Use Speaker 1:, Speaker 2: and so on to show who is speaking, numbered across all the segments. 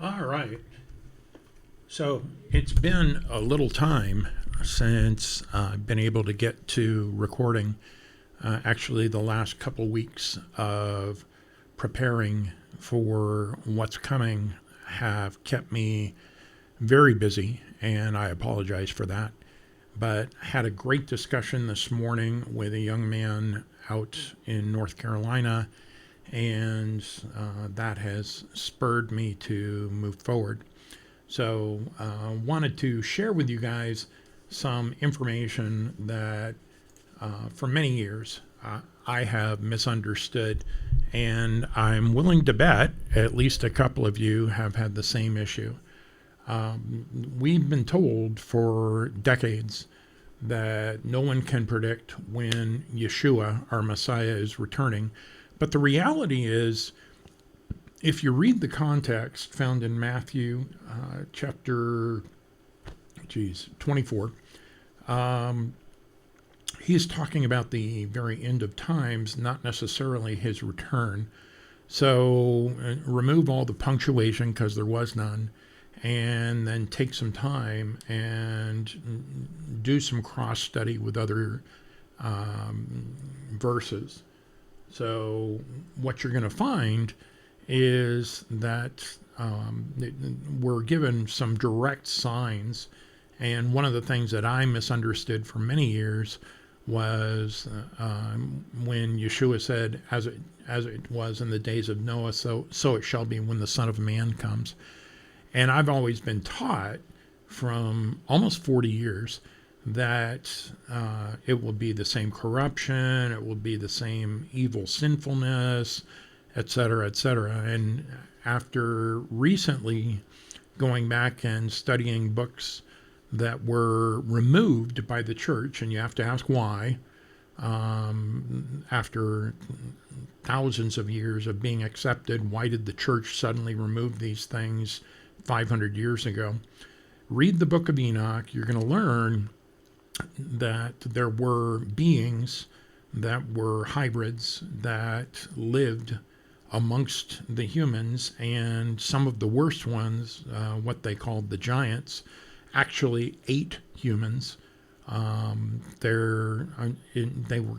Speaker 1: All right. So it's been a little time since I've been able to get to recording. Actually, the last couple of weeks of preparing for what's coming have kept me very busy, and I apologize for that. But had a great discussion this morning with a young man out in North Carolina, and that has spurred me to move forward. So, wanted to share with you guys some information that for many years I have misunderstood, and I'm willing to bet at least a couple of you have had the same issue. We've been told for decades that no one can predict when Yeshua, our Messiah, is returning. But the reality is, if you read the context found in Matthew chapter 24, he's talking about the very end of times, not necessarily his return. So remove all the punctuation because there was none, and then take some time and do some cross study with other verses. So what you're going to find is that we're given some direct signs. And one of the things that I misunderstood for many years was when Yeshua said, as it was in the days of Noah, so it shall be when the Son of Man comes. And I've always been taught from almost 40 years that it will be the same corruption, it will be the same evil sinfulness, et cetera, et cetera. And after recently going back and studying books that were removed by the church, and you have to ask why, after thousands of years of being accepted, why did the church suddenly remove these things 500 years ago? Read the book of Enoch. You're going to learn that there were beings that were hybrids that lived amongst the humans, and some of the worst ones, what they called the giants, actually ate humans. They were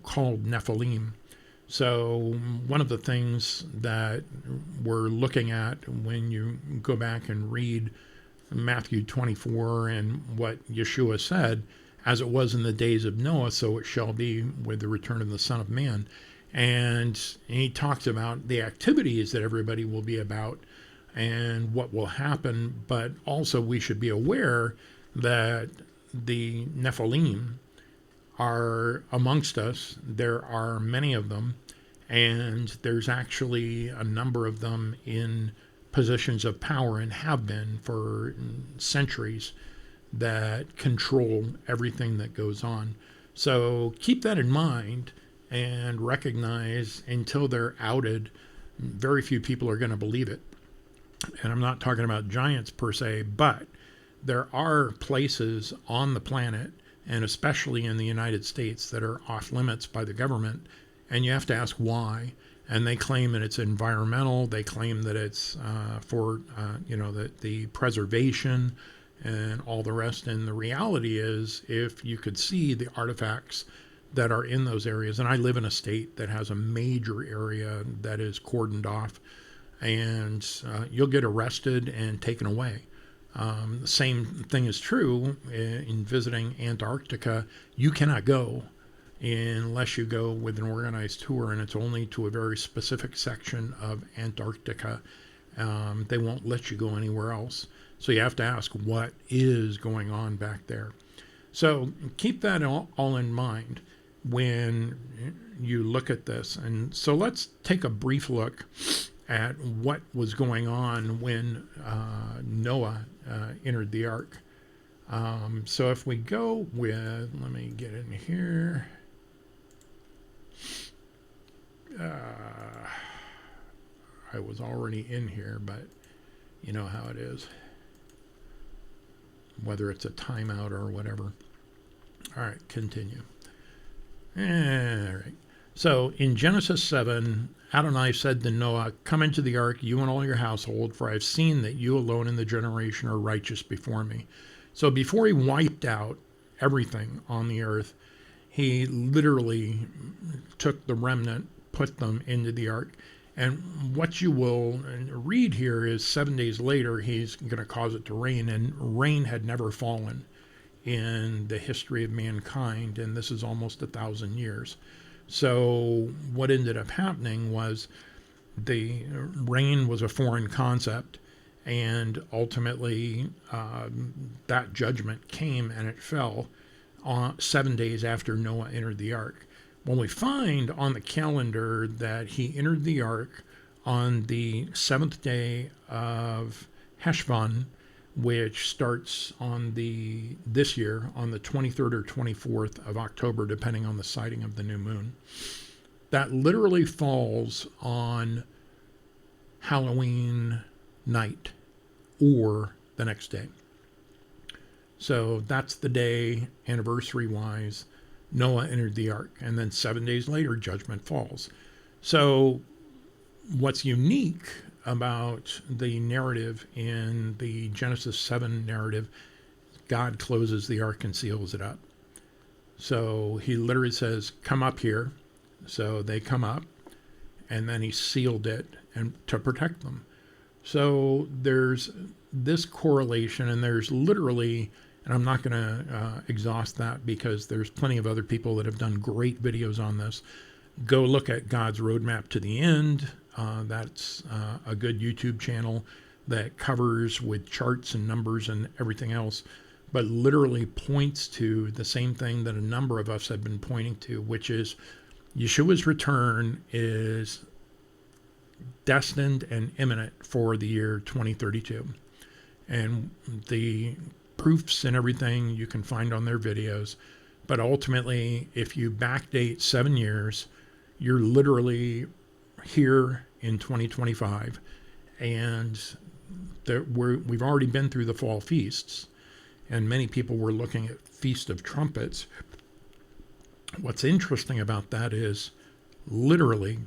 Speaker 1: called Nephilim. So one of the things that we're looking at when you go back and read Matthew 24 and what Yeshua said, as it was in the days of Noah, so it shall be with the return of the Son of Man. And he talks about the activities that everybody will be about and what will happen, but also we should be aware that the Nephilim are amongst us. There are many of them, and there's actually a number of them in positions of power and have been for centuries that control everything that goes on. So keep that in mind and recognize until they're outed, very few people are going to believe it. And I'm not talking about giants per se, but there are places on the planet, and especially in the United States, that are off limits by the government. And you have to ask why. And they claim that it's environmental. They claim that it's for the preservation and all the rest. And the reality is, if you could see the artifacts that are in those areas, and I live in a state that has a major area that is cordoned off, and you'll get arrested and taken away. The same thing is true in visiting Antarctica. You cannot go unless you go with an organized tour, and it's only to a very specific section of Antarctica. They won't let you go anywhere else. So you have to ask what is going on back there. So keep that all in mind when you look at this. And so let's take a brief look at what was going on when Noah entered the ark. So if we go with, let me get in here. I was already in here, but you know how it is, whether it's a timeout or whatever. All right, continue. All right. So in Genesis 7, Adonai said to Noah, "Come into the ark, you and all your household, for I have seen that you alone in the generation are righteous before me." So before he wiped out everything on the earth, he literally took the remnant, put them into the ark. And what you will read here is 7 days later, he's going to cause it to rain, and rain had never fallen in the history of mankind, and this is almost 1,000 years. So what ended up happening was the rain was a foreign concept, and ultimately that judgment came and it fell 7 days after Noah entered the ark. When we find on the calendar that he entered the ark on the seventh day of Heshvan, which starts on this year on the 23rd or 24th of October, depending on the sighting of the new moon. That literally falls on Halloween night or the next day. So that's the day, anniversary-wise, Noah entered the ark. And then 7 days later, judgment falls. So what's unique about the narrative in the Genesis 7 narrative, God closes the ark and seals it up. So he literally says, "Come up here." So they come up, and then he sealed it and to protect them. So there's this correlation, and there's literally, and I'm not going to exhaust that because there's plenty of other people that have done great videos on this. Go look at God's Roadmap to the End. That's a good YouTube channel that covers with charts and numbers and everything else, but literally points to the same thing that a number of us have been pointing to, which is Yeshua's return is destined and imminent for the year 2032. And the proofs and everything you can find on their videos. But ultimately, if you backdate 7 years, you're literally here in 2025. And we've already been through the fall feasts. And many people were looking at Feast of Trumpets. What's interesting about that is literally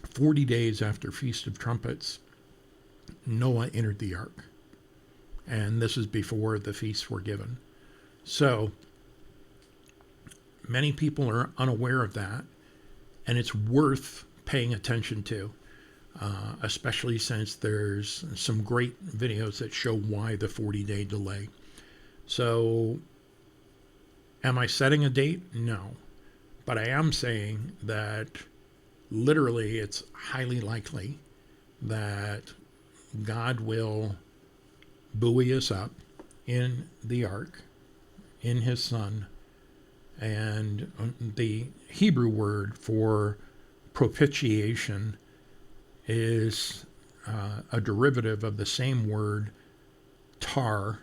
Speaker 1: 40 days after Feast of Trumpets, Noah entered the ark. And this is before the feasts were given. So many people are unaware of that, and it's worth paying attention to, especially since there's some great videos that show why the 40-day delay. So am I setting a date? No. But I am saying that literally it's highly likely that God will buoy us up in the ark, in his son. And the Hebrew word for propitiation is a derivative of the same word, tar,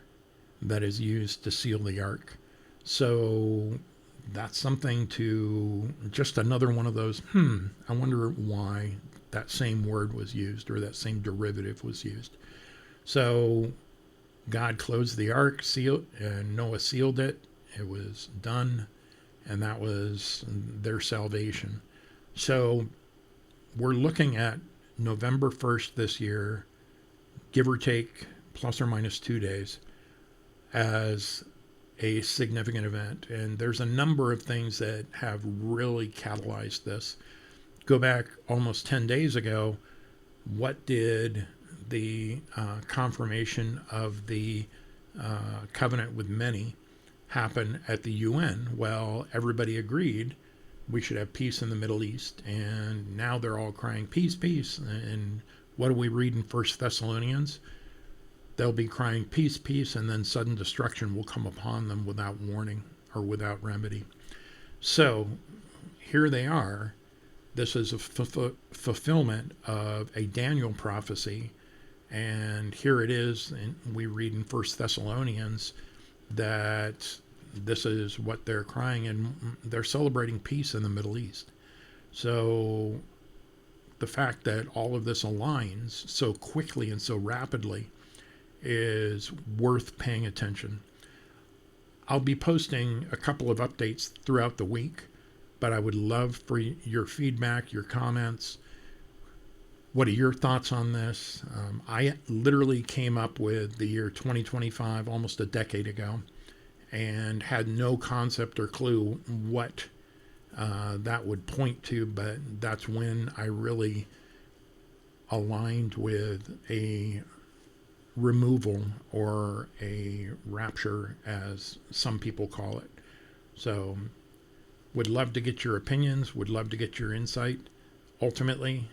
Speaker 1: that is used to seal the ark. So that's something to, just another one of those, I wonder why that same word was used or that same derivative was used. So God closed the ark, sealed, and Noah sealed it. It was done, and that was their salvation. So we're looking at November 1st this year, give or take plus or minus 2 days, as a significant event. And there's a number of things that have really catalyzed this. Go back almost 10 days ago, what did the confirmation of the covenant with many happen at the UN? Well, everybody agreed we should have peace in the Middle East, and now they're all crying, peace, peace. And what do we read in 1 Thessalonians? They'll be crying, peace, peace, and then sudden destruction will come upon them without warning or without remedy. So here they are. This is a fulfillment of a Daniel prophecy. And here it is, and we read in 1 Thessalonians that this is what they're crying, and they're celebrating peace in the Middle East. So the fact that all of this aligns so quickly and so rapidly is worth paying attention. I'll be posting a couple of updates throughout the week, but I would love for your feedback, your comments. What are your thoughts on this? I literally came up with the year 2025 almost a decade ago and had no concept or clue what that would point to, but that's when I really aligned with a removal or a rapture, as some people call it. So, would love to get your opinions, would love to get your insight. Ultimately,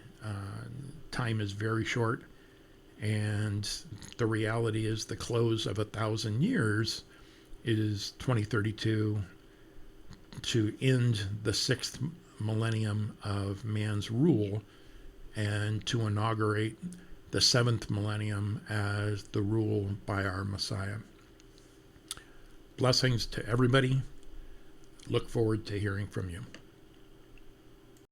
Speaker 1: time is very short, and the reality is the close of 1,000 years is 2032 to end the sixth millennium of man's rule and to inaugurate the seventh millennium as the rule by our Messiah. Blessings to everybody. Look forward to hearing from you.